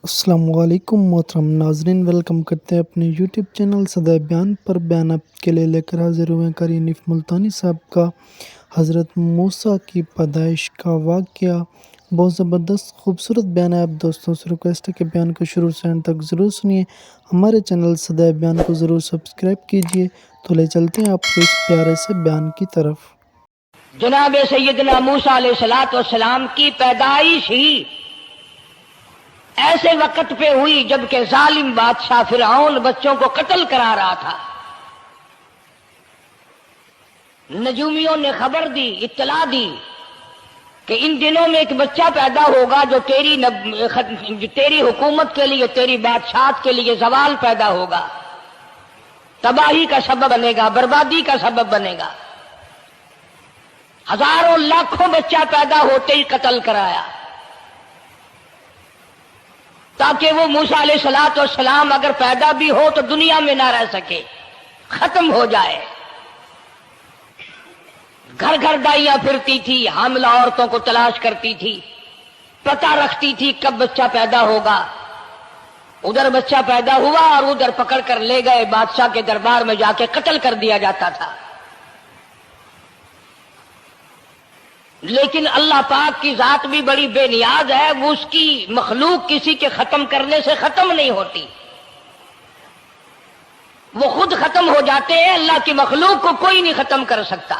السلام علیکم محترم ناظرین، ویلکم کرتے ہیں اپنے یوٹیوب چینل صدائے بیان پر۔ بیان آپ کے لیے لے کر حاضر ہوئے قاری حنیف ملتانی صاحب کا حضرت موسیٰ کی پیدائش کا واقعہ۔ بہت زبردست خوبصورت بیان ہے۔ آپ دوستوں سے ریکویسٹ ہے کہ بیان کو شروع سے اینڈ تک ضرور سنیے۔ ہمارے چینل صدائے بیان کو ضرور سبسکرائب کیجیے۔ تو لے چلتے ہیں آپ کو اس پیارے سے بیان کی طرف۔ جناب سیدنا موسیٰ علیہ السلام کی پیدائش ہی ایسے وقت پہ ہوئی جبکہ ظالم بادشاہ فرعون بچوں کو قتل کرا رہا تھا۔ نجومیوں نے خبر دی، اطلاع دی کہ ان دنوں میں ایک بچہ پیدا ہوگا جو تیری حکومت کے لیے، تیری بادشاہت کے لیے زوال پیدا ہوگا، تباہی کا سبب بنے گا، بربادی کا سبب بنے گا۔ ہزاروں لاکھوں بچہ پیدا ہوتے ہی قتل کرایا تاکہ وہ موسیٰ علیہ السلام اگر پیدا بھی ہو تو دنیا میں نہ رہ سکے، ختم ہو جائے۔ گھر گھر دائیاں پھرتی تھی، حاملہ عورتوں کو تلاش کرتی تھی، پتہ رکھتی تھی کب بچہ پیدا ہوگا۔ ادھر بچہ پیدا ہوا اور ادھر پکڑ کر لے گئے، بادشاہ کے دربار میں جا کے قتل کر دیا جاتا تھا۔ لیکن اللہ پاک کی ذات بھی بڑی بے نیاز ہے، وہ اس کی مخلوق کسی کے ختم کرنے سے ختم نہیں ہوتی، وہ خود ختم ہو جاتے ہیں۔ اللہ کی مخلوق کو کوئی نہیں ختم کر سکتا۔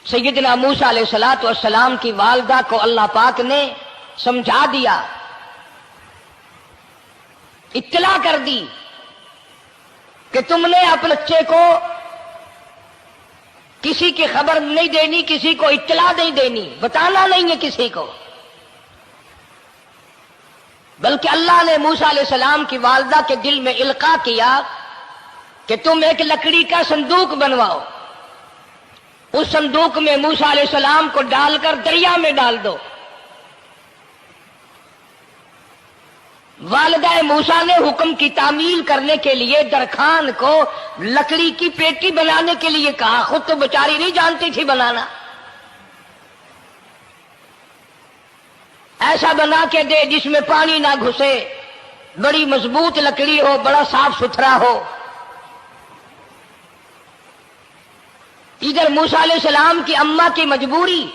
سیدنا موسیٰ علیہ السلام کی والدہ کو اللہ پاک نے سمجھا دیا، اطلاع کر دی کہ تم نے اپنے بچے کو کسی کی خبر نہیں دینی، کسی کو اطلاع نہیں دینی، بتانا نہیں ہے کسی کو۔ بلکہ اللہ نے موسیٰ علیہ السلام کی والدہ کے دل میں القاء کیا کہ تم ایک لکڑی کا صندوق بنواؤ، اس صندوق میں موسیٰ علیہ السلام کو ڈال کر دریا میں ڈال دو۔ والدہ موسیٰ نے حکم کی تعمیل کرنے کے لیے درخان کو لکڑی کی پیٹی بنانے کے لیے کہا، خود تو بیچاری نہیں جانتی تھی بنانا۔ ایسا بنا کے دے جس میں پانی نہ گھسے، بڑی مضبوط لکڑی ہو، بڑا صاف ستھرا ہو۔ ادھر موسیٰ علیہ السلام کی اماں کی مجبوری،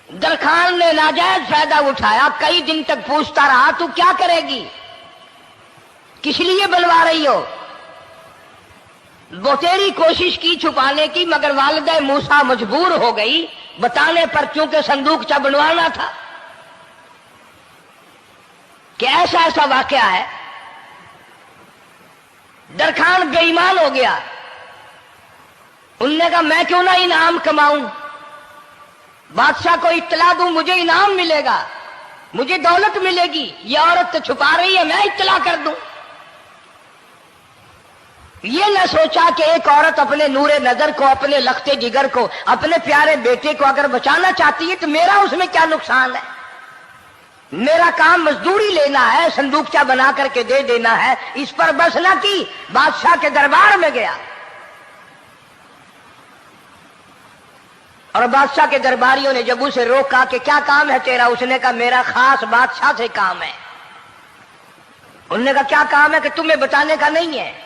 درخان نے ناجائز فائدہ اٹھایا، کئی دن تک پوچھتا رہا تو کیا کرے گی، کس لیے بنوا رہی ہو؟ بتیری کوشش کی چھپانے کی، مگر والدہ موسیٰ مجبور ہو گئی بتانے پر، کیونکہ صندوق چا بنوانا تھا۔ کہ ایسا واقعہ ہے۔ درخان بے ایمان ہو گیا، انہوں نے کہا میں کیوں نہ انعام کماؤں، بادشاہ کو اطلاع دوں، مجھے انعام ملے گا، مجھے دولت ملے گی، یہ عورت تو چھپا رہی ہے، میں اطلاع کر دوں۔ یہ نہ سوچا کہ ایک عورت اپنے نور نظر کو، اپنے لخت جگر کو، اپنے پیارے بیٹے کو اگر بچانا چاہتی ہے تو میرا اس میں کیا نقصان ہے؟ میرا کام مزدوری لینا ہے، صندوقچہ بنا کر کے دے دینا ہے۔ اس پر بس نہ کی، بادشاہ کے دربار میں گیا اور بادشاہ کے درباریوں نے جب اسے روکا کہ کیا کام ہے تیرا، اس نے کہا میرا خاص بادشاہ سے کام ہے۔ انہوں نے کہا کیا کام ہے؟ کہ تمہیں بتانے کا نہیں ہے،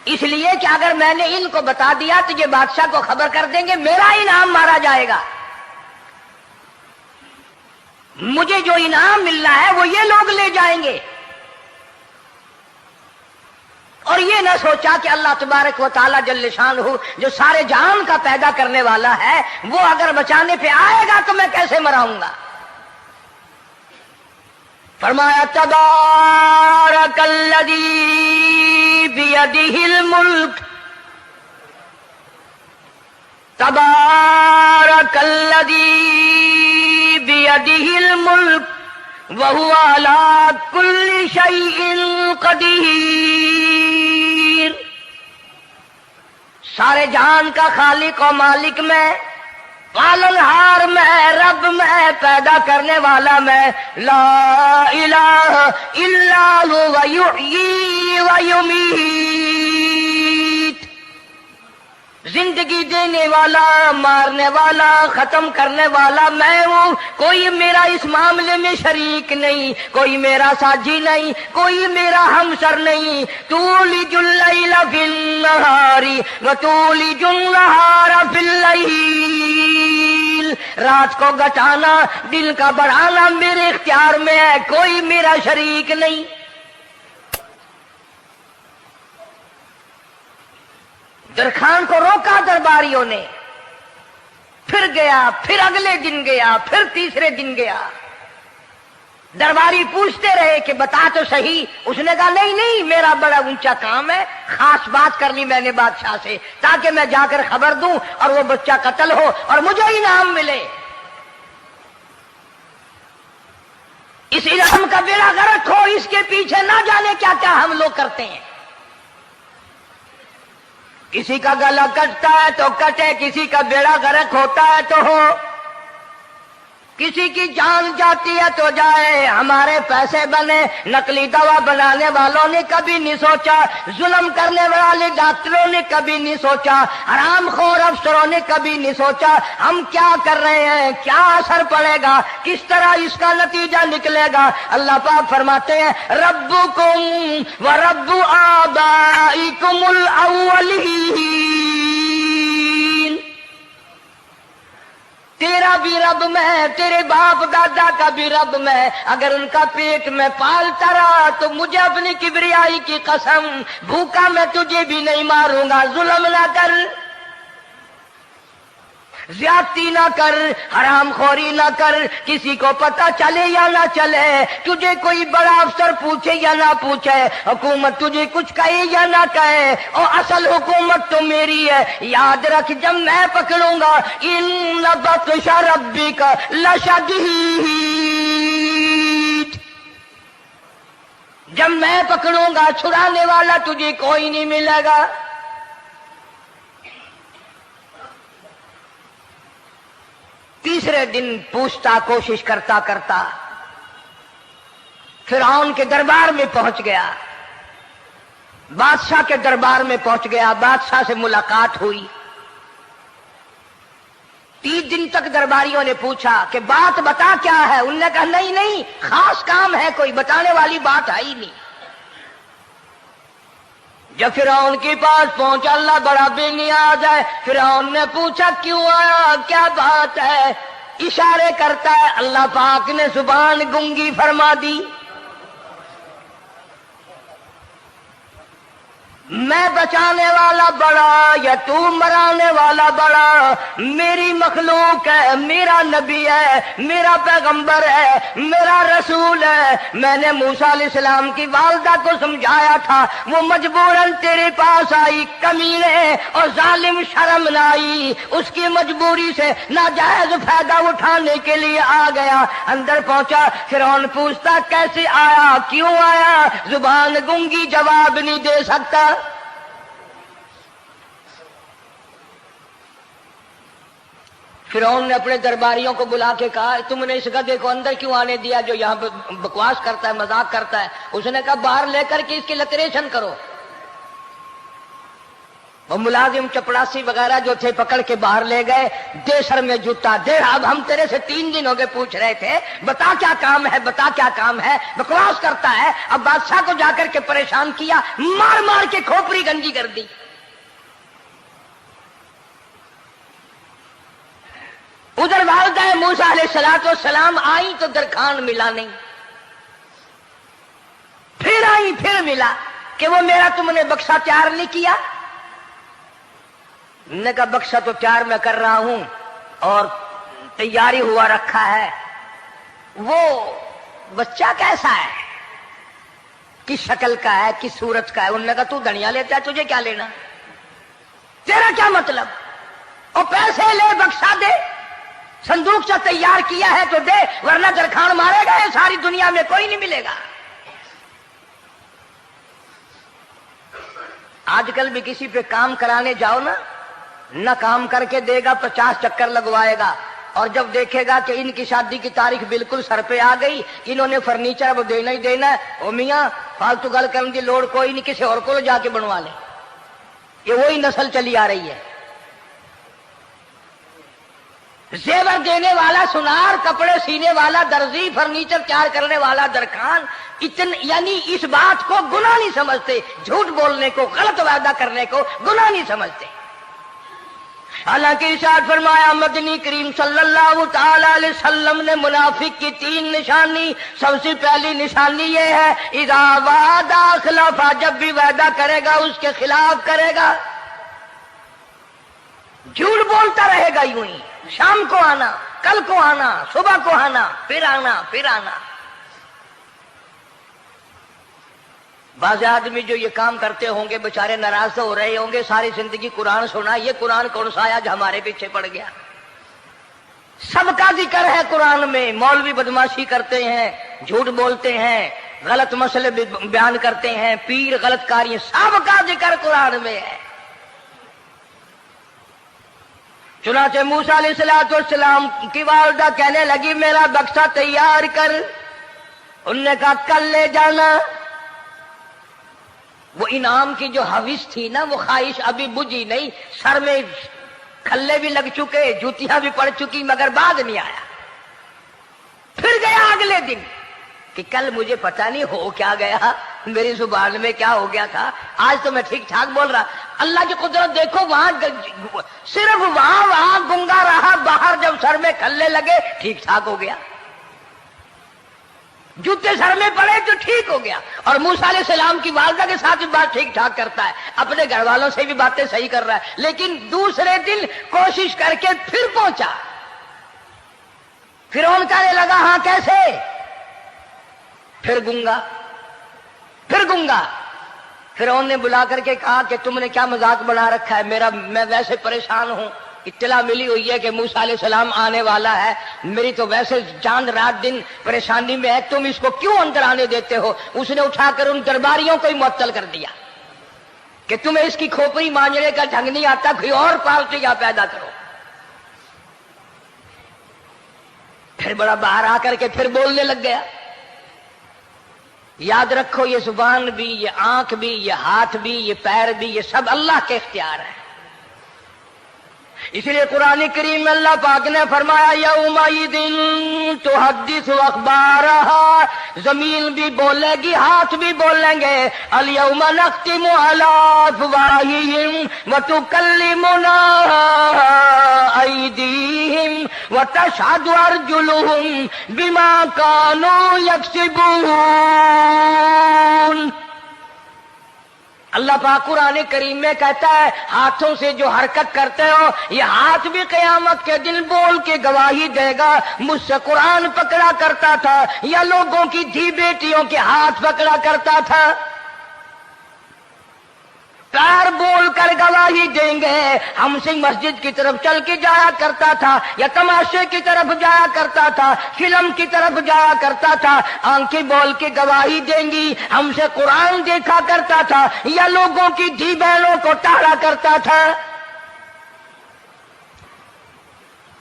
اس لیے کہ اگر میں نے ان کو بتا دیا تو یہ بادشاہ کو خبر کر دیں گے، میرا انعام مارا جائے گا، مجھے جو انعام ملنا ہے وہ یہ لوگ لے جائیں گے۔ اور یہ نہ سوچا کہ اللہ تبارک و تعالی جل شانہ جو سارے جہان کا پیدا کرنے والا ہے، وہ اگر بچانے پہ آئے گا تو میں کیسے مراؤں گا۔ فرمایا تبارک الذی بیدہ الملک، تبارک الذی بیدہ الملک وَهُوَ عَلَىٰ كُلِّ شَيْءٍ قَدِيرٌ۔ سارے جہان کا خالق و مالک میں، پالنہار میں، رب میں، پیدا کرنے والا میں، لا الہ الا هو یحیی و یمیت۔ जिंदगी देने वाला, मारने वाला, खत्म करने वाला मैं हूँ। कोई मेरा इस मामले में शरीक नहीं, कोई मेरा साझी नहीं, कोई मेरा हमसर नहीं। तूलिजुल लैला फिन नहारी व तूलिजुन नहारा फिल लैल। रात को घटाना, दिन का बढ़ाना मेरे इख्तियार में है, कोई मेरा शरीक नहीं। दरखान को रोका दरबारियों ने, फिर गया, फिर अगले दिन गया, फिर तीसरे दिन गया। दरबारी पूछते रहे कि बता तो सही। उसने कहा नहीं नहीं, मेरा बड़ा ऊंचा काम है, खास बात कर ली मैंने बादशाह से ताकि मैं जाकर खबर दूं और वो बच्चा कत्ल हो और मुझे इनाम मिले। इस इनाम का बेड़ा गर्क हो, इसके पीछे ना जाने क्या क्या हम लोग करते हैं। किसी का गला कटता है तो कटे, किसी का बेड़ा गर्क होता है तो हो, किसी की जान जाती है तो जाए, हमारे पैसे बने। नकली दवा बनाने वालों ने कभी नहीं सोचा, जुल्म करने वाले डॉक्टरों ने कभी नहीं सोचा, हरामखोर अफसरों ने कभी नहीं सोचा हम क्या कर रहे हैं, क्या असर पड़ेगा, किस तरह इसका नतीजा निकलेगा। अल्लाह पाक फरमाते हैं रब्बुकुम व रब्बु आबाइकुमुल अव्वलीन। तेरा भी रब मैं, तेरे बाप दादा का भी रब मैं। अगर उनका पेट में पालता रहा तो मुझे अपनी किबरियाई की कसम, भूखा मैं तुझे भी नहीं मारूंगा। जुल्म ना कर, ज्यादती ना कर, हरामखोरी ना कर, किसी को पता चले या ना चले, तुझे कोई बड़ा अफसर पूछे या ना पूछे, हुकूमत तुझे कुछ कहे या ना कहे, और असल हुकूमत तो मेरी है। याद रख जब मैं पकड़ूंगा, इन्न बत्शा रब्बिका लशदीद, जब मैं पकड़ूंगा छुड़ाने वाला तुझे कोई नहीं मिलेगा। तीसरे दिन पूछता, कोशिश करता करता फिरौन के दरबार में पहुंच गया, बादशाह के दरबार में पहुंच गया। बादशाह से मुलाकात हुई। 30 दिन तक दरबारियों ने पूछा कि बात बता क्या है। उनने कहा नहीं नहीं, खास काम है, कोई बताने वाली बात है ही नहीं। जब फिरौन के पास पहुंचा, अल्लाह बड़ा बेनियाज है, फिरौन ने पूछा क्यों आया, क्या बात है। इशारे करता है, अल्लाह पाक ने जुबान गुंगी फरमा दी। मैं बचाने वाला बड़ा या तू मराने वाला बड़ा, मेरी मखलूक है, मेरा नबी है, मेरा पैगंबर है, मेरा रसूल है। मैंने मूसा अलैहिस्सलाम की वालदा को समझाया था, वो मजबूरन तेरे पास आई, कमीने और जालिम शर्म न आई, उसकी मजबूरी से नाजायज फायदा उठाने के लिए आ गया। अंदर पहुंचा, फिरौन पूछता कैसे आया, क्यों आया, जुबान गुंगी जवाब नहीं दे सकता। फिरौन ने अपने दरबारियों को बुला के कहा तुमने इस गधे को अंदर क्यों आने दिया जो यहां पर बकवास करता है, मजाक करता है। उसने कहा बाहर लेकर के इसकी लतरेशन करो। और मुलाजिम चपड़ासी वगैरह जो थे पकड़ के बाहर ले गए। दे सर में जूता दे, अब हम तेरे से 3 दिन हो गए पूछ रहे थे, बता क्या काम है, बता क्या काम है, बकवास करता है। अब बादशाह को जाकर के परेशान किया, मार मार के खोपड़ी गंजी कर दी। उधर वालिदा मूसा अलैहिस्सलाम आई तो दरखान मिला नहीं, फिर आई फिर मिला कि वो मेरा तुमने बक्सा तैयार नहीं किया। ने कहा बक्सा तो तैयार मैं कर रहा हूं और तैयारी हुआ रखा है। वो बच्चा कैसा है, किस शक्ल का है, किस सूरत का है। उन्होंने कहा तू धनिया लेता है, तुझे क्या लेना, तेरा क्या मतलब। और पैसे ले, बक्सा दे, संदूक से तैयार किया है तो दे, वरना दरखान मारेगा, ये सारी दुनिया में कोई नहीं मिलेगा। आजकल भी किसी पे काम कराने जाओ ना काम करके देगा, 50 चक्कर लगवाएगा, और जब देखेगा कि इनकी शादी की तारीख बिल्कुल सर पे आ गई, इन्होंने फर्नीचर वो देना ही देना है, ओ मियां फालतू गल करने की लोड़ कोई नहीं, किसी और को जाके बनवा ले। ये वही नस्ल चली आ रही है। जेवर देने वाला सुनार, कपड़े सीने वाला दर्जी, फर्नीचर तैयार करने वाला दरखान, यानी इस बात को गुनाह नहीं समझते, झूठ बोलने को, गलत वादा करने को गुनाह नहीं समझते। हालांकि इरशाद फरमाया मदनी करीम सल्लल्लाहु ताला अलैहि वसल्लम ने मुनाफिक की 3 निशानी, सबसे पहली निशानी ये है इज़ा वादा खिलाफा, जब भी वादा करेगा उसके खिलाफ करेगा, झूठ बोलता रहेगा यूं ही, शाम को आना, कल को आना, सुबह को आना, फिर आना, फिर आना। बाज़ आदमी जो ये काम करते होंगे बेचारे नाराज तो हो रहे होंगे, सारी जिंदगी कुरान सुना, ये कुरान कौन सा आया जो हमारे पीछे पड़ गया। सबका जिक्र है कुरान में, मौलवी बदमाशी करते हैं, झूठ बोलते हैं, गलत मसले बयान करते हैं, पीर गलत कार्य, सबका जिक्र कुरान में है। चुनाचे मूसा अलैहिस्सलाम की वालिदा कहने लगी मेरा बक्सा तैयार कर, उनने कहा कल ले जाना। वो इनाम की जो हविस थी ना, वो ख्वाहिश अभी बुझी नहीं, सर में खल्ले भी लग चुके, जूतियां भी पड़ चुकी, मगर बाद नहीं आया। फिर गया अगले दिन कि कल मुझे पता नहीं हो क्या गया, मेरी जुबान में क्या हो गया था, आज तो मैं ठीक ठाक बोल रहा। अल्लाह की कुदरत देखो, वहां सिर्फ वहां गुंगा रहा, बाहर जब सर में खल्ले लगे ठीक ठाक हो गया, जूते सर में पड़े तो ठीक हो गया। और मूसा अलैहिस्सलाम की वालिदा के साथ भी बात ठीक ठाक करता है, अपने घर वालों से भी बातें सही कर रहा है, लेकिन दूसरे दिन कोशिश करके फिर पहुंचा। फिरौन कहने लगा हाँ कैसे, फिर गुंगा, फिर गुंगा। फिरौन ने बुला करके कहा कि तुमने क्या मजाक बना रखा है, मैं वैसे परेशान हूं, इत्तला मिली हुई है कि मूसा अलैहिस्सलाम आने वाला है, मेरी तो वैसे चांद रात दिन परेशानी में है, तुम इसको क्यों अंदर आने देते हो। उसने उठाकर उन दरबारियों को ही मुअत्तल कर दिया कि तुम्हें इसकी खोपड़ी मांझने का ढंग नहीं आता, कोई और पार्टी या पैदा करो। फिर बड़ा बाहर आकर के फिर बोलने लग गया। याद रखो ये जुबान भी, ये आंख भी, ये हाथ भी, ये पैर भी, ये सब अल्लाह के इख्तियार है। इसलिए कुरान करीम में अल्लाह पाक ने फरमाया यौमइदिन तुहद्दिसु अखबारहा, जमीन भी बोलेगी, हाथ भी बोलेंगे। अल यौमा नख्तिमु अला अफवाहिहिम व तुकल्लिमुना अयदीहिम व तशहदु अर्जुलुहुम बिमा कानू यक्सिबून। अल्लाह पाक कुरान करीम में कहता है हाथों से जो हरकत करते हो, ये हाथ भी क़यामत के दिन बोल के गवाही देगा, मुझसे कुरान पकड़ा करता था या लोगों की धी बेटियों के हाथ पकड़ा करता था। पैर बोल कर गवाही देंगे, हमसे मस्जिद की तरफ चल के जाया करता था या तमाशे की तरफ जाया करता था, फिल्म की तरफ जाया करता था, आंखें बोल के गवाही देंगी, हमसे कुरान देखा करता था या लोगों की धी बहनों को टाड़ा करता था।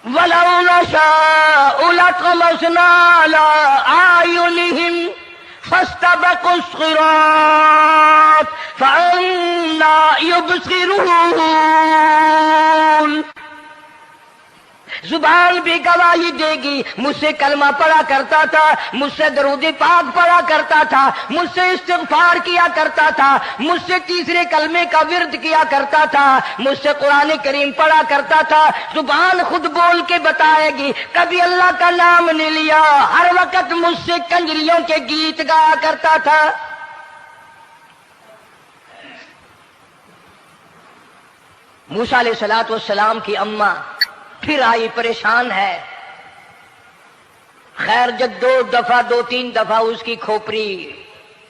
वलौ नशाउ लतमसना अला आयुनिहिम फस्तबकुस सिरात फअन्ना युबसिरून। जुबान भी गवाही देगी, मुझसे कलमा पढ़ा करता था, मुझसे दरूद पाक पढ़ा करता था, मुझसे इस्तिग़फ़ार किया करता था, मुझसे तीसरे कलमे का विर्द किया करता था, मुझसे कुरान करीम पढ़ा करता था। जुबान खुद बोल के बताएगी, कभी अल्लाह का नाम नहीं लिया, हर वक्त मुझसे कंजरियों के गीत गाया करता था। मूसा अलैहिस्सलातु वस्सलाम की अम्मा फिर आई, परेशान है। खैर जब 2-3 दफा उसकी खोपड़ी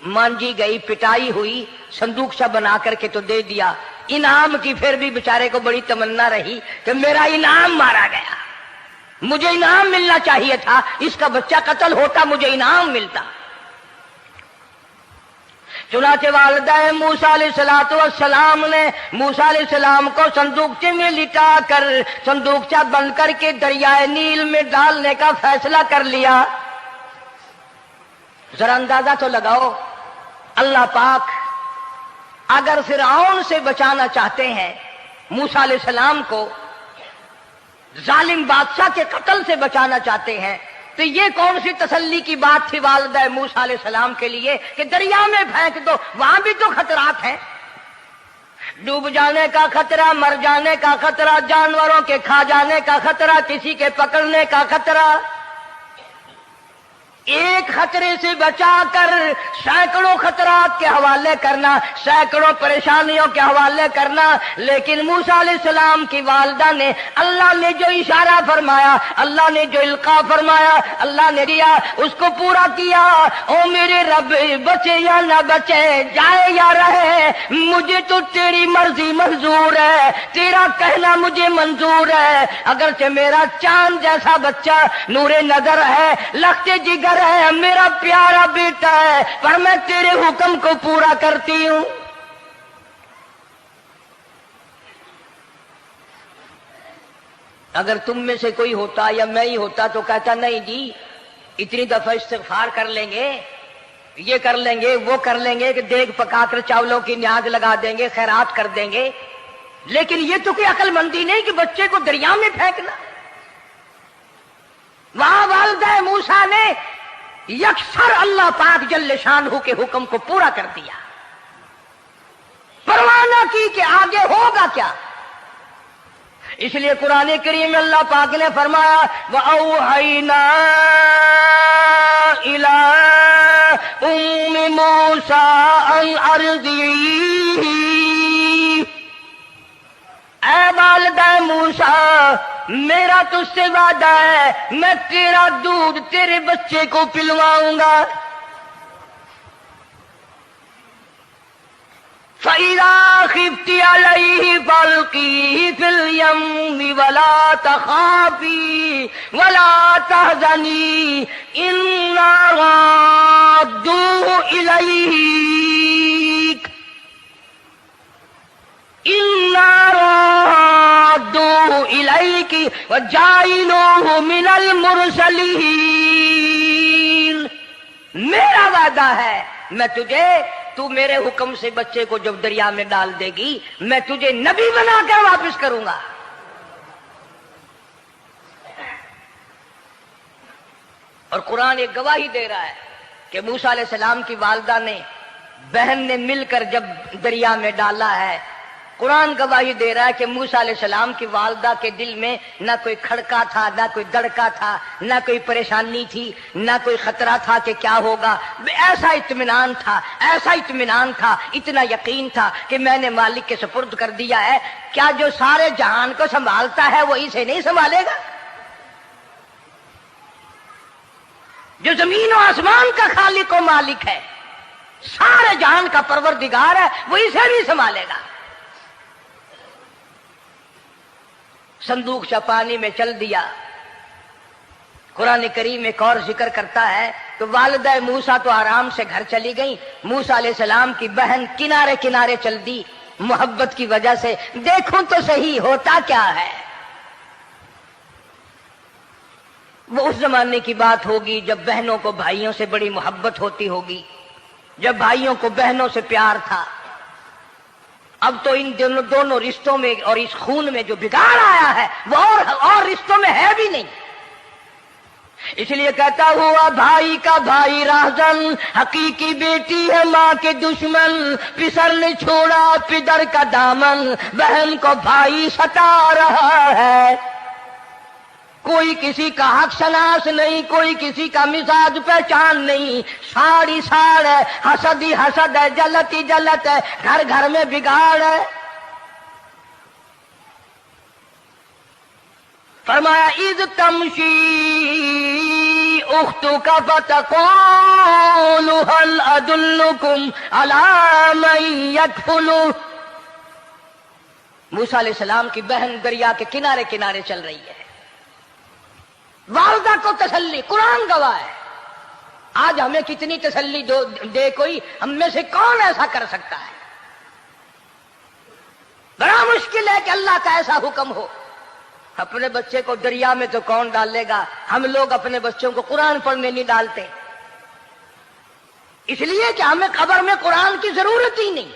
मांझी गई, पिटाई हुई, संदूक सा बना करके तो दे दिया। इनाम की फिर भी बेचारे को बड़ी तमन्ना रही कि मेरा इनाम मारा गया, मुझे इनाम मिलना चाहिए था, इसका बच्चा कत्ल होता, मुझे इनाम मिलता। चुनाचे वालिदा मूसा अलैहिस्सलाम ने मूसा अलैहिस्सलाम को संदूकचे में लिटा कर संदूकचा बंद करके दरियाए नील में डालने का फैसला कर लिया। जरा अंदाजा तो लगाओ, अल्लाह पाक अगर फिरऔन से बचाना चाहते हैं मूसा अलैहिस्सलाम को, जालिम बादशाह के कत्ल से बचाना चाहते हैं, तो ये कौन सी तसल्ली की बात थी वालिदा मूसा अलैहिस्सलाम के लिए कि दरिया में फेंक दो, वहां भी तो खतरात हैं, डूब जाने का खतरा, मर जाने का खतरा, जानवरों के खा जाने का खतरा, किसी के पकड़ने का खतरा। एक खतरे से बचाकर सैकड़ों खतरात के हवाले करना, सैकड़ों परेशानियों के हवाले करना। लेकिन मूसा अलैहिस्सलाम की वालिदा ने, अल्लाह ने जो इशारा फरमाया, अल्लाह ने जो इल्का फरमाया, अल्लाह ने दिया, उसको पूरा किया। ओ मेरे रब, बचे या न बचे, जाए या रहे, मुझे तो तेरी मर्जी मंजूर है, तेरा कहना मुझे मंजूर है। अगरचे मेरा चांद जैसा बच्चा नूरे नजर है, लखते जिगर है, मेरा प्यारा बेटा है, पर मैं तेरे हुक्म को पूरा करती हूं। अगर तुम में से कोई होता या मैं ही होता तो कहता नहीं जी, इतनी दफा इस्तिग़फ़ार कर लेंगे, ये कर लेंगे, वो कर लेंगे कि देग पकाकर चावलों की न्याज लगा देंगे, खैरात कर देंगे। लेकिन ये तो कोई अक्लमंदी नहीं कि बच्चे को दरिया में फेंकना। वहां वालिदा मूसा ने यकसर अल्लाह पाक जल्ले शानहू के हुक्म को पूरा कर दिया, परवाह न की कि आगे होगा क्या। इसलिए कुरान करीम में अल्लाह पाक ने फरमाया, वअौहैना इला उम्मी मूसा अन अर्ज़िही, ऐ वालिदा मूसा, मेरा तुझसे वादा है, मैं तेरा दूध तेरे बच्चे को पिलवाऊंगा। फ़इज़ा ख़िफ़्ती अलैहि फ़अल्क़ीही फ़िल यम्मि वला तख़ाफ़ी वला तहज़नी इन्ना राद्दूहु इलैक, इन्ना राद्दूहु इलैकी व जाइलूहु मिनल मुरसलीन। मेरा वादा है, मैं तुझे, तू मेरे हुक्म से बच्चे को जब दरिया में डाल देगी, मैं तुझे नबी बनाकर वापस करूंगा। और कुरान एक गवाही दे रहा है कि मूसा अलैहिस्सलाम की वालिदा ने, बहन ने मिलकर जब दरिया में डाला है, कुरान गवाही दे रहा है कि मूसा अलैहिस्सलाम की वालिदा के दिल में ना कोई खड़का था, ना कोई दड़का था, ना कोई परेशानी थी, ना कोई खतरा था कि क्या होगा। ऐसा इत्मीनान था, ऐसा इत्मीनान था, इतना यकीन था कि मैंने मालिक के सुपुर्द कर दिया है। क्या जो सारे जहान को संभालता है वो इसे नहीं संभालेगा? जो जमीन और आसमान का खालिक और मालिक है, सारे जहान का परवरदिगार है, वो इसे भी संभालेगा। संदूक सा पानी में चल दिया। कुरान करीम एक और जिक्र करता है, तो वालिदा मूसा तो आराम से घर चली गई, मूसा अलैहिस्सलाम की बहन किनारे किनारे चल दी मोहब्बत की वजह से। देखूं तो सही होता क्या है। वो उस जमाने की बात होगी जब बहनों को भाइयों से बड़ी मोहब्बत होती होगी, जब भाइयों को बहनों से प्यार था। अब तो इन दोनों रिश्तों में और इस खून में जो बिगाड़ आया है वो और रिश्तों में है भी नहीं। इसलिए कहता हुआ भाई का भाई राहजन, हकीकी बेटी है माँ के दुश्मन, पिसर ने छोड़ा पिदर का दामन, बहन को भाई सता रहा है। कोई किसी का हक शनास नहीं, कोई किसी का मिजाज पहचान नहीं, साड़ी साड़ है, हसद ही हसद है, जलत ही जलत है, घर घर में बिगाड़ है। फरमाया इज़ तमशी उख्तुका फतक़ूलु हल अदुल्लुकुम अला मन यकफुलु। मूसा अलैहिस्सलाम की बहन दरिया के किनारे किनारे चल रही है, वालिदा को तसल्ली, कुरान गवाह है। आज हमें कितनी तसल्ली दे कोई, हम में से कौन ऐसा कर सकता है? बड़ा मुश्किल है कि अल्लाह का ऐसा हुक्म हो। अपने बच्चे को दरिया में तो कौन डालेगा? हम लोग अपने बच्चों को कुरान पढ़ने नहीं डालते, इसलिए कि हमें खबर में कुरान की जरूरत ही नहीं।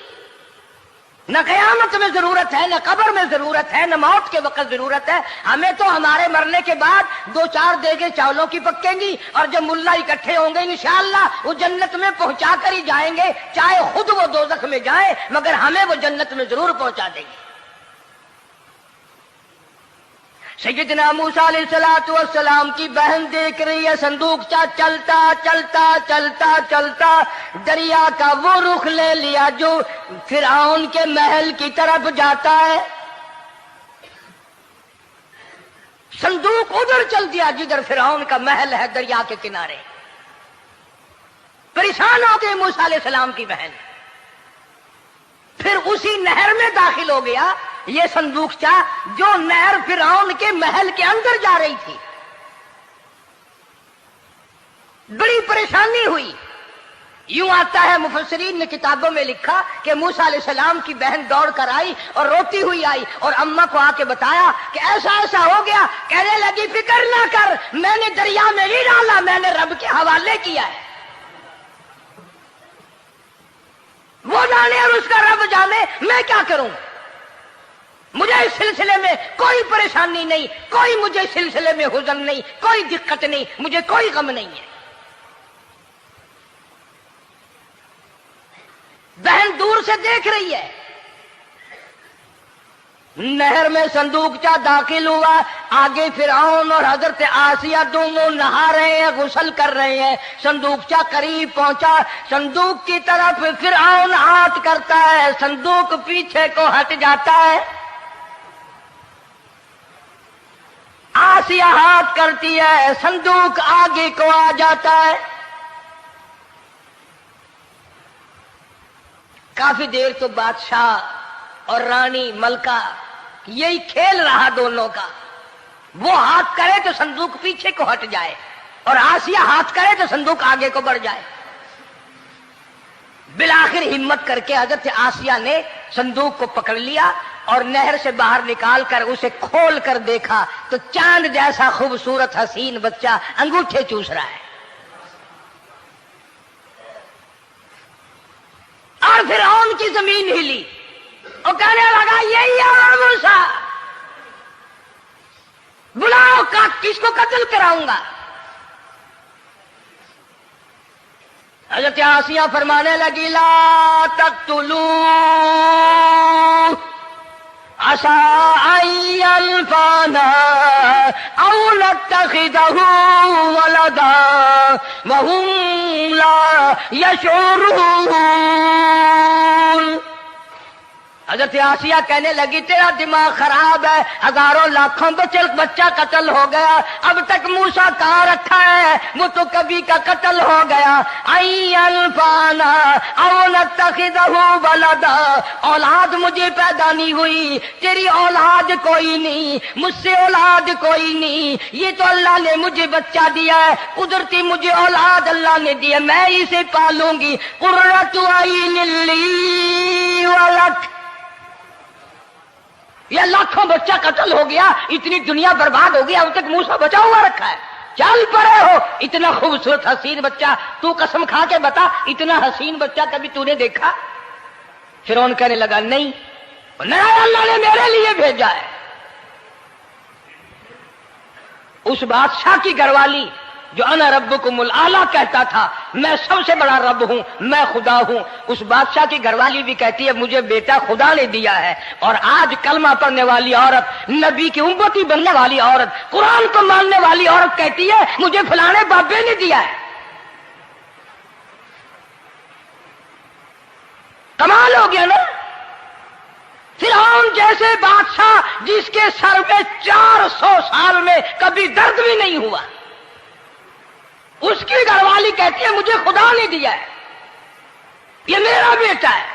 न कयामत में जरूरत है, न कब्र में जरूरत है, न मौत के वक्त जरूरत है। हमें तो हमारे मरने के बाद 2-4 देगे चावलों की पकेंगी और जब मुल्ला इकट्ठे होंगे इंशाअल्लाह वो जन्नत में पहुंचा कर ही जाएंगे, चाहे खुद वो दोजख में जाए मगर हमें वो जन्नत में जरूर पहुंचा देंगे। सैयदना मूसा अलैहिस्सलातु वस्सलाम की बहन देख रही है संदूकचा चलता चलता चलता चलता दरिया का वो रुख ले लिया जो फिरौन के महल की तरफ जाता है। संदूक उधर चल दिया जिधर फिरौन का महल है, दरिया के किनारे। परेशान हो गई मूसा अलैहिस्सलाम की बहन, फिर उसी नहर में दाखिल हो गया ये संदूकचा जो नहर फिरौन के महल के अंदर जा रही थी। बड़ी परेशानी हुई। यूं आता है, मुफस्सिरीन ने किताबों में लिखा कि मूसा अलैहिस्सलाम की बहन दौड़ कर आई और रोती हुई आई और अम्मा को आके बताया कि ऐसा ऐसा हो गया। कहने लगी फिक्र ना कर, मैंने दरिया में नहीं डाला, मैंने रब के हवाले किया है। वो जाने और उसका रब जाने, मैं क्या करूं। मुझे इस सिलसिले में कोई परेशानी नहीं, कोई मुझे इस सिलसिले में हुज़न नहीं, कोई दिक्कत नहीं, मुझे कोई गम नहीं है। बहन दूर से देख रही है। नहर में संदूकचा दाखिल हुआ, आगे फिरौन और हजरत आसिया दोनों नहा रहे हैं, गुस्ल कर रहे हैं। संदूकचा करीब पहुंचा, संदूक की तरफ फिरौन हाथ करता है, संदूक पीछे को हट जाता है। आसिया हाथ करती है, संदूक आगे को आ जाता है। काफी देर तो बादशाह और रानी मलका यही खेल रहा दोनों का। वो हाथ करे तो संदूक पीछे को हट जाए और आसिया हाथ करे तो संदूक आगे को बढ़ जाए। बिलाखिर हिम्मत करके हजरत आसिया ने संदूक को पकड़ लिया और नहर से बाहर निकाल कर उसे खोल कर देखा तो चांद जैसा खूबसूरत हसीन बच्चा अंगूठे चूस रहा है। और फिरौन की जमीन हिली और कहने लगा यही है मूसा, बुलाओ का किसको कत्ल कराऊंगा। हजरत आसिया फरमाने लगी ला तक़्तुलू असा अयल्फाना औ नत्तखिदहु वलदा वहुम ला यशऊरून। हजरत आसिया कहने लगी तेरा दिमाग खराब है, हजारों लाखों बच्चा कत्ल हो गया, अब तक मूसा कहाँ रखा है, वो तो कभी का कत्ल हो गया। अयल्फाना औ नत्तखिदहु वलदा, औलाद मुझे पैदा नहीं हुई, तेरी औलाद कोई नहीं, मुझसे औलाद कोई नहीं, ये तो अल्लाह ने मुझे बच्चा दिया है, कुदरती मुझे औलाद अल्लाह ने दिया, मैं इसे पालूंगी। कुर्रतु अय्निन ली वलक, ये लाखों बच्चा कत्ल हो गया, इतनी दुनिया बर्बाद हो गई, अब तक मूसा बचा हुआ रखा है। चल पड़े हो, इतना खूबसूरत हसीन बच्चा, तू कसम खा के बता इतना हसीन बच्चा कभी तूने देखा। फिरौन कहने लगा नहीं, अल्लाह ने मेरे लिए भेजा है। उस बादशाह की घरवाली जो अना रब्बुकुमुल आला कहता था, मैं सबसे बड़ा रब हूं, मैं खुदा हूं, उस बादशाह की घरवाली भी कहती है मुझे बेटा खुदा ने दिया है। और आज कलमा पढ़ने वाली औरत, नबी की उम्मती बनने वाली औरत, कुरान को मानने वाली औरत कहती है मुझे फलाने बाबे ने दिया है। कमाल हो गया ना। फिरौन जैसे बादशाह जिसके सर में 400 साल में कभी दर्द भी नहीं हुआ, उसकी घरवाली कहती है मुझे खुदा ने दिया है, ये मेरा बेटा है।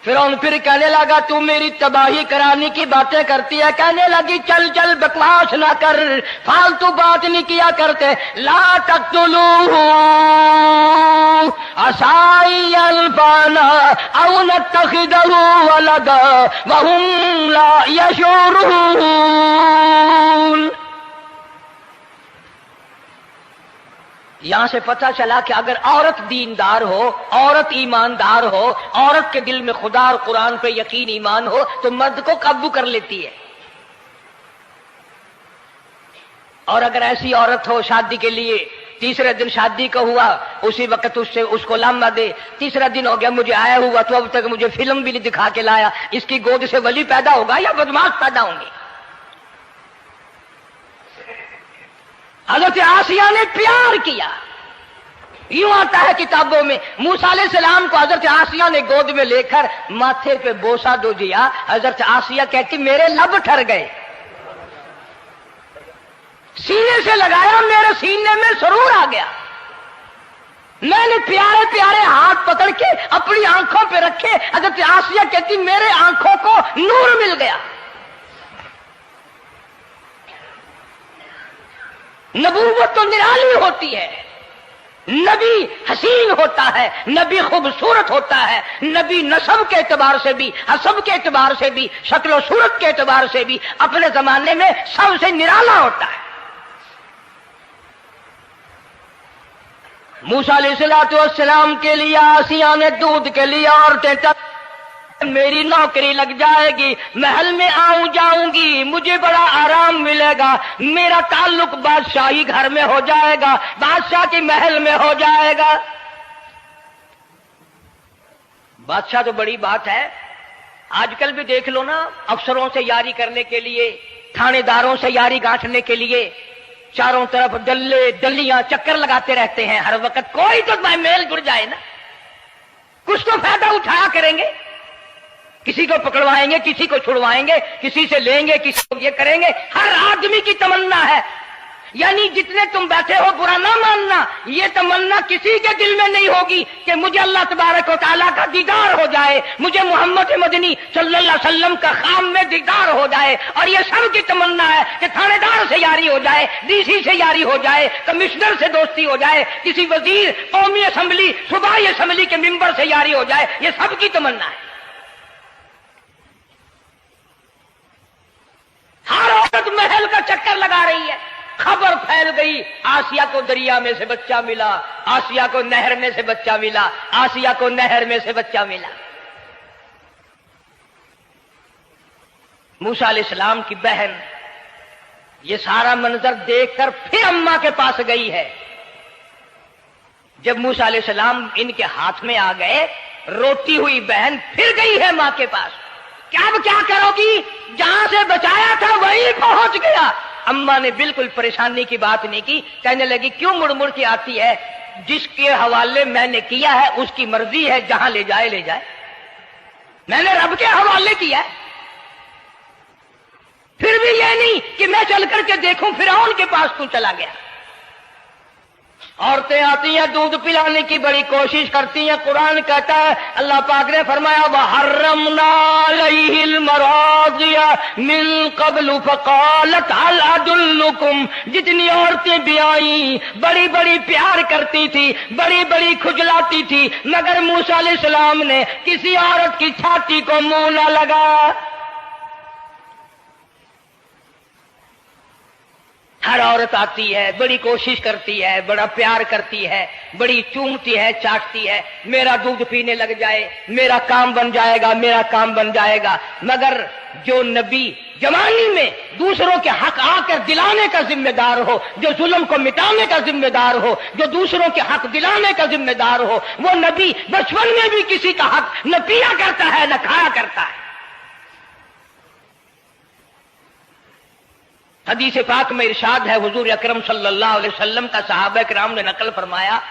फिरौन फिर कहने लगा तू मेरी तबाही कराने की बातें करती है। कहने लगी चल चल बकवास ना कर, फालतू बात नहीं किया करते। ला तक़्तुलूहु असा अयल्फाना औ नत्तखिदहु वलदा वहुम ला यशऊरून। यहां से पता चला कि अगर औरत दीनदार हो, औरत ईमानदार हो, औरत के दिल में खुदा और कुरान पे यकीन ईमान हो तो मर्द को काबू कर लेती है। और अगर ऐसी औरत हो शादी के लिए, तीसरे दिन शादी का हुआ, उसी वक्त उसको लामा दे, तीसरा दिन हो गया मुझे आया हुआ तो अब तक मुझे फिल्म भी नहीं दिखा के लाया, इसकी गोद से वली पैदा होगा या बदमाश पैदा होंगे? हज़रत आसिया ने प्यार किया। यूं आता है किताबों में, मूसा अलैहिस्सलाम को हज़रत आसिया ने गोद में लेकर माथे पे बोसा दो दिया। हज़रत आसिया कहती मेरे लब ठर गए, सीने से लगाया, मेरे सीने में सुरूर आ गया। मैंने प्यारे प्यारे हाथ पकड़ के अपनी आंखों पे रखे। हज़रत आसिया कहती मेरे आंखों को नूर मिल गया। नबूवत तो निराली होती है, नबी हसीन होता है, नबी खूबसूरत होता है, नबी नस्ब के एतबार से भी, हसब के एतबार से भी, शक्ल सूरत के एतबार से भी अपने जमाने में सबसे निराला होता है। मूसा अलैहिस्सलाम के लिए आसिया ने दूध के लिए औरतें मेरी नौकरी लग जाएगी, महल में आऊं जाऊंगी, मुझे बड़ा आराम मिलेगा, मेरा ताल्लुक बादशाही घर में हो जाएगा, बादशाह की महल में हो जाएगा। बादशाह तो बड़ी बात है, आजकल भी देख लो ना, अफसरों से यारी करने के लिए, थानेदारों से यारी गांठने के लिए चारों तरफ डल्ले डल्लियां चक्कर लगाते रहते हैं हर वक्त। कोई तो मेल जुड़ जाए ना, कुछ तो फायदा उठाया करेंगे, किसी को पकड़वाएंगे, किसी को छुड़वाएंगे, किसी से लेंगे, किसी को ये करेंगे। हर आदमी की तमन्ना है, यानी जितने तुम बैठे हो बुरा ना मानना, ये तमन्ना किसी के दिल में नहीं होगी कि मुझे अल्लाह तबारक व तआला का दीदार हो जाए, मुझे मोहम्मद मदनी सल्लल्लाहु अलैहि वसल्लम का खाम में दीदार हो जाए। और ये सब की तमन्ना है कि थानेदार से यारी हो जाए, डीसी से यारी हो जाए, कमिश्नर से दोस्ती हो जाए, किसी वजीर, कौमी असेंबली, सूबाई असेंबली के मेंबर से यारी हो जाए। ये सब की तमन्ना है। हर औरत महल का चक्कर लगा रही है। खबर फैल गई, आसिया को दरिया में से बच्चा मिला, आसिया को नहर में से बच्चा मिला, आसिया को नहर में से बच्चा मिला। मूसा अलैहिस्सलाम की बहन ये सारा मंजर देखकर फिर अम्मा के पास गई है। जब मूसा अलैहिस्सलाम इनके हाथ में आ गए, रोती हुई बहन फिर गई है मां के पास। क्या करोगी, जहां से बचाया था वहीं पहुंच गया। अम्मा ने बिल्कुल परेशानी की बात नहीं की, कहने लगी क्यों मुड़ मुड़ के आती है, जिसके हवाले मैंने किया है उसकी मर्जी है, जहां ले जाए ले जाए, मैंने रब के हवाले किया है। फिर भी यह नहीं कि मैं चल करके देखूं फिरौन के पास तू चला गया। औरतें आती हैं, दूध पिलाने की बड़ी कोशिश करती हैं। कुरान कहता है, अल्लाह पाक ने फरमाया वहर्रमना अलैहिल मराज़िया मिन क़ब्लु फ़क़ालत हल अदुल्लुकुम। जितनी औरतें भी आई बड़ी बड़ी प्यार करती थी, बड़ी बड़ी खुजलाती थी, मगर मूसा अलैहिस्सलाम ने किसी औरत की छाती को मुंह न लगाया। हर औरत आती है, बड़ी कोशिश करती है, बड़ा प्यार करती है, बड़ी चूमती है, चाटती है, मेरा दूध पीने लग जाए, मेरा काम बन जाएगा, मेरा काम बन जाएगा। मगर जो नबी जवानी में दूसरों के हक आकर दिलाने का जिम्मेदार हो, जो जुल्म को मिटाने का जिम्मेदार हो, जो दूसरों के हक दिलाने का जिम्मेदार हो, वो नबी बचपन में भी किसी का हक न पिया करता है न खाया करता है। हदीस पाक में इरशाद है, हुजूर अकरम सल्लल्लाहु अलैहि वसल्लम का सहाबा किराम ने नकल फरमाया,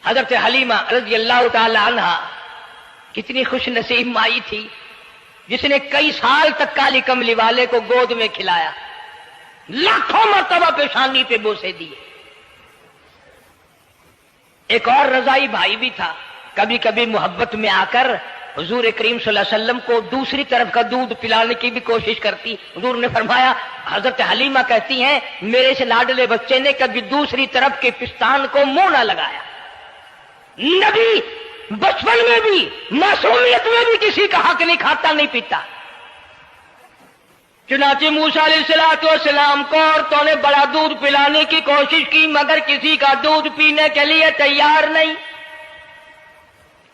हजरत हलीमा रज़ियल्लाहु ताला अन्हा कितनी खुश नसीब माई थी जिसने कई साल तक काली कमली वाले को गोद में खिलाया, लाखों मर्तबा पेशानी पे बोसे दिए। एक और रजाई भाई भी था, कभी कभी मोहब्बत में आकर हुजूर करीम सल्लल्लाहु अलैहि वसल्लम को दूसरी तरफ का दूध पिलाने की भी कोशिश करती। हुजूर ने फरमाया, हजरत हलीमा कहती हैं, मेरे से लाडले बच्चे ने कभी दूसरी तरफ के पिस्तान को मुंह ना लगाया। नबी बचपन में भी, मासूमियत में भी किसी का हक नहीं खाता, नहीं पीता। चुनाचे मूसा अलैहिस्सलाम को औरतों ने बड़ा दूध पिलाने की कोशिश की, मगर किसी का दूध पीने के लिए तैयार नहीं।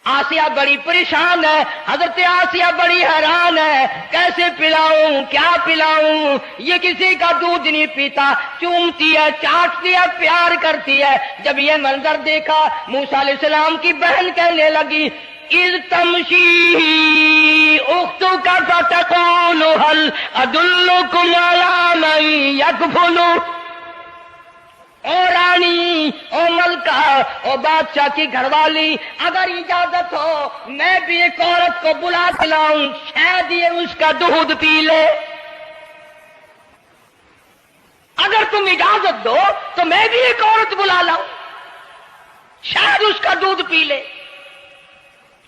आसिया बड़ी परेशान है, हजरत आसिया बड़ी हैरान है, कैसे पिलाऊं, क्या पिलाऊं, ये किसी का दूध नहीं पीता, चूमती है, चाटती है, प्यार करती है। जब ये मंजर देखा, मूसा अलैहिस्सलाम की बहन कहने लगी, इज़ तमशी उख्तुका फतक़ूलु हल अदुल्लुकुम अला मन यकफुलु। ओ रानी, ओ मलका, ओ बादशाह की घरवाली, अगर इजाजत हो मैं भी एक औरत को बुला के लाऊं, शायद ये उसका दूध पी ले। अगर तुम इजाजत दो तो मैं भी एक औरत बुला लाऊं, शायद उसका दूध पी ले।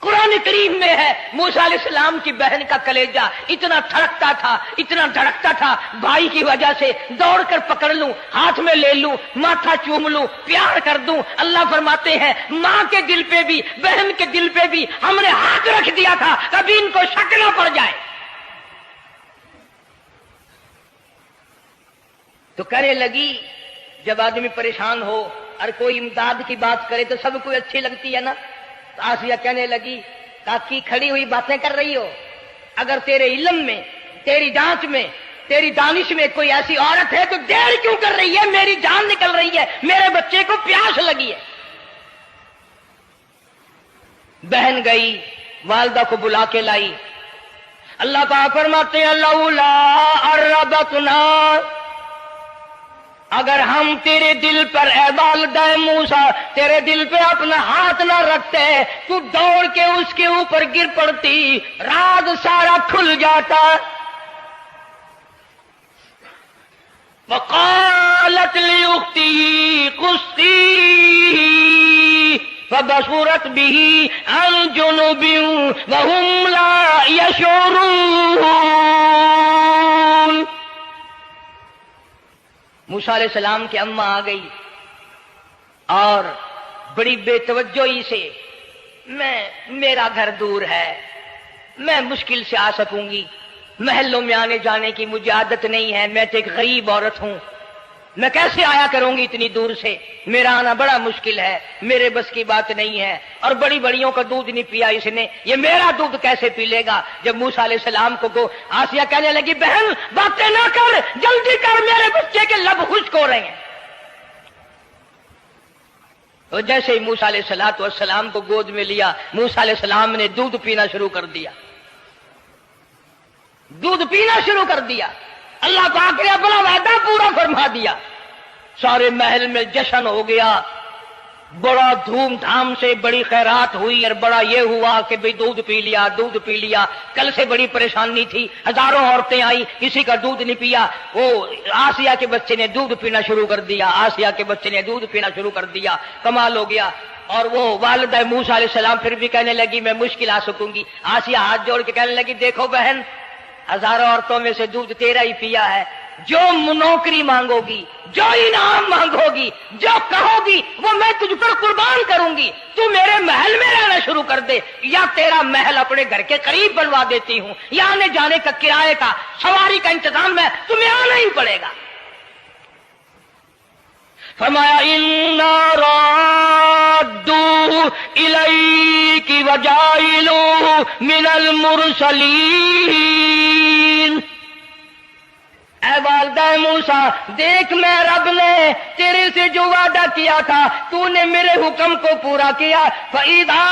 कुरान करीम में है, मूसा अलैहिस्सलाम की बहन का कलेजा इतना धड़कता था, इतना धड़कता था, भाई की वजह से दौड़कर पकड़ लूं, हाथ में ले लूं, माथा चूम लूं, प्यार कर दूं। अल्लाह फरमाते हैं, मां के दिल पे भी, बहन के दिल पे भी हमने हाथ रख दिया था, कभी इनको शक न पड़ जाए। तो कहने लगी, जब आदमी परेशान हो और कोई इमदाद की बात करे तो सबको अच्छी लगती है ना। तो आसिया कहने लगी, काकी खड़ी हुई बातें कर रही हो, अगर तेरे इल्म में, तेरी जांच में, तेरी दानिश में कोई ऐसी औरत है तो देर क्यों कर रही है, मेरी जान निकल रही है, मेरे बच्चे को प्यास लगी है। बहन गई, वालिदा को बुला के लाई। अल्लाह पाक फरमाते हैं, लौला अर्रबतना, अगर हम तेरे दिल पर ए वालिदा मूसा तेरे दिल पे अपना हाथ न रखते, तू दौड़ के उसके ऊपर गिर पड़ती, राज सारा खुल जाता। वक़ालत लिउख्ती कुस्ती फबसूरत बिही अन जुनुबिन वहुम ला यशऊरून। मूसा अलैहिस्सलाम की अम्मा आ गई और बड़ी बेतवज्जोही से, मेरा घर दूर है, मैं मुश्किल से आ सकूंगी, महलों में आने जाने की मुझे आदत नहीं है, मैं तो एक गरीब औरत हूं, मैं कैसे आया करूंगी इतनी दूर से, मेरा आना बड़ा मुश्किल है, मेरे बस की बात नहीं है। और बड़ी बड़ियों का दूध नहीं पिया इसने, ये मेरा दूध कैसे पी लेगा। जब मूसा अलैहिस्सलाम को आसिया कहने लगी, बहन बातें ना कर, जल्दी कर, मेरे बच्चे के लब खुश्क हो रहे हैं। तो जैसे ही मूसा अलैहिस्सलाम को गोद में लिया, मूसा अलैहिस्सलाम ने दूध पीना शुरू कर दिया, दूध पीना शुरू कर दिया। अल्लाह पाक ने अपना वादा पूरा फरमा दिया। सारे महल में जश्न हो गया, बड़ा धूमधाम से बड़ी खैरात हुई और बड़ा ये हुआ कि भाई दूध पी लिया, दूध पी लिया। कल से बड़ी परेशानी थी, हजारों औरतें आई, किसी का दूध नहीं पिया। वो आसिया के बच्चे ने दूध पीना शुरू कर दिया, आसिया के बच्चे ने दूध पीना शुरू कर दिया, कमाल हो गया। और वो वालिदा मूसा अलैहिस्सलाम फिर भी कहने लगी, मैं मुश्किल आ सकूंगी। आसिया हाथ जोड़ के कहने लगी, देखो बहन, हजारों औरतों में से दूध तेरा ही पिया है, जो नौकरी मांगोगी, जो इनाम मांगोगी, जो कहोगी वो मैं तुझ पर कुर्बान करूंगी। तू मेरे महल में रहना शुरू कर दे, या तेरा महल अपने घर के करीब बनवा देती हूं, या आने जाने का, किराए का, सवारी का इंतजाम है, तुम्हें आना ही पड़ेगा। फरमाया, इन्ना राद्दू इलैकी वजाइलू मिनल मुरसलीन। ऐ वालिदा मूसा, देख मैं रब ने तेरे से जो वादा किया था, तूने मेरे हुक्म को पूरा किया। फइदा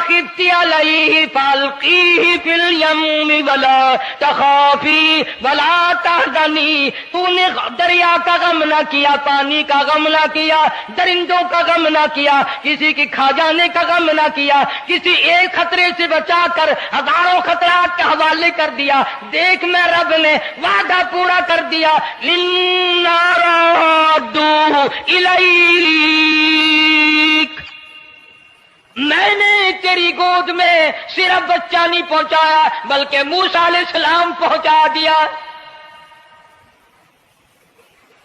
खिफ्ती अलैहि फल्कीही फिल यम्मी वला तखाफी वला तहज़नी। तूने दरिया का गम न किया, पानी का गम न किया, दरिंदों का गम न किया, किसी की खा जाने का गम न किया, किसी एक खतरे से बचाकर हजारों खतरात के हवाले कर दिया। देख मैं रब ने वादा पूरा कर दिया। इन्ना राद्दू इलैक, मैंने तेरी गोद में सिर्फ बच्चा नहीं पहुंचाया, बल्कि मूसा अलैहिस्सलाम पहुंचा दिया।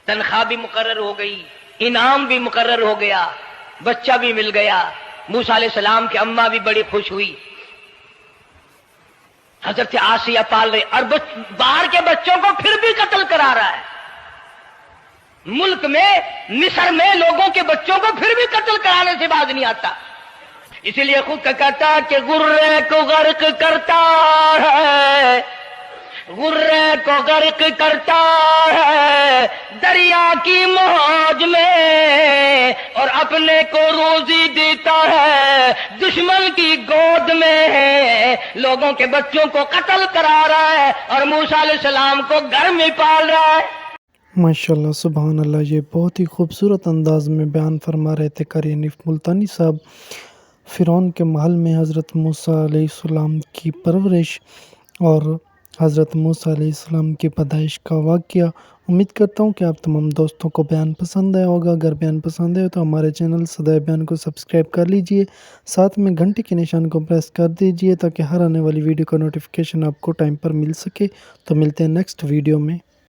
तनख्वाह भी मुकर्रर हो गई, इनाम भी मुकर्रर हो गया, बच्चा भी मिल गया। मूसा अलैहिस्सलाम की अम्मा भी बड़ी खुश हुई। حضرت آسیہ پال رہے اور باہر کے بچوں کو پھر بھی قتل کرا رہا ہے. ملک میں مصر میں لوگوں کے بچوں کو پھر بھی قتل کرانے سے باز نہیں آتا. اسی لیے خود کا کہتا ہے کہ غرے کو غرق کرتا ہے، غرے کو غرق کرتا ہے دریا کی موج میں، اور اپنے کو روزی دیتا ہے دشمن کی گود میں. لوگوں کے بچوں کو قتل کرا رہا ہے اور موسیٰ علیہ السلام کو گھر میں پال رہا ہے. ماشاءاللہ سبحان اللہ، یہ بہت ہی خوبصورت انداز میں بیان فرما رہے تھے قاری حنیف ملتانی صاحب فرعون کے محل میں حضرت موسیٰ علیہ السلام کی پرورش اور حضرت موسیٰ علیہ السلام کی پیدائش کا واقعہ. امید کرتا ہوں کہ آپ تمام دوستوں کو بیان پسند آیا ہوگا. اگر بیان پسند آئے تو ہمارے چینل صدائے بیان کو سبسکرائب کر لیجئے، ساتھ میں گھنٹی کے نشان کو پریس کر دیجئے تاکہ ہر آنے والی ویڈیو کا نوٹیفیکیشن آپ کو ٹائم پر مل سکے. تو ملتے ہیں نیکسٹ ویڈیو میں.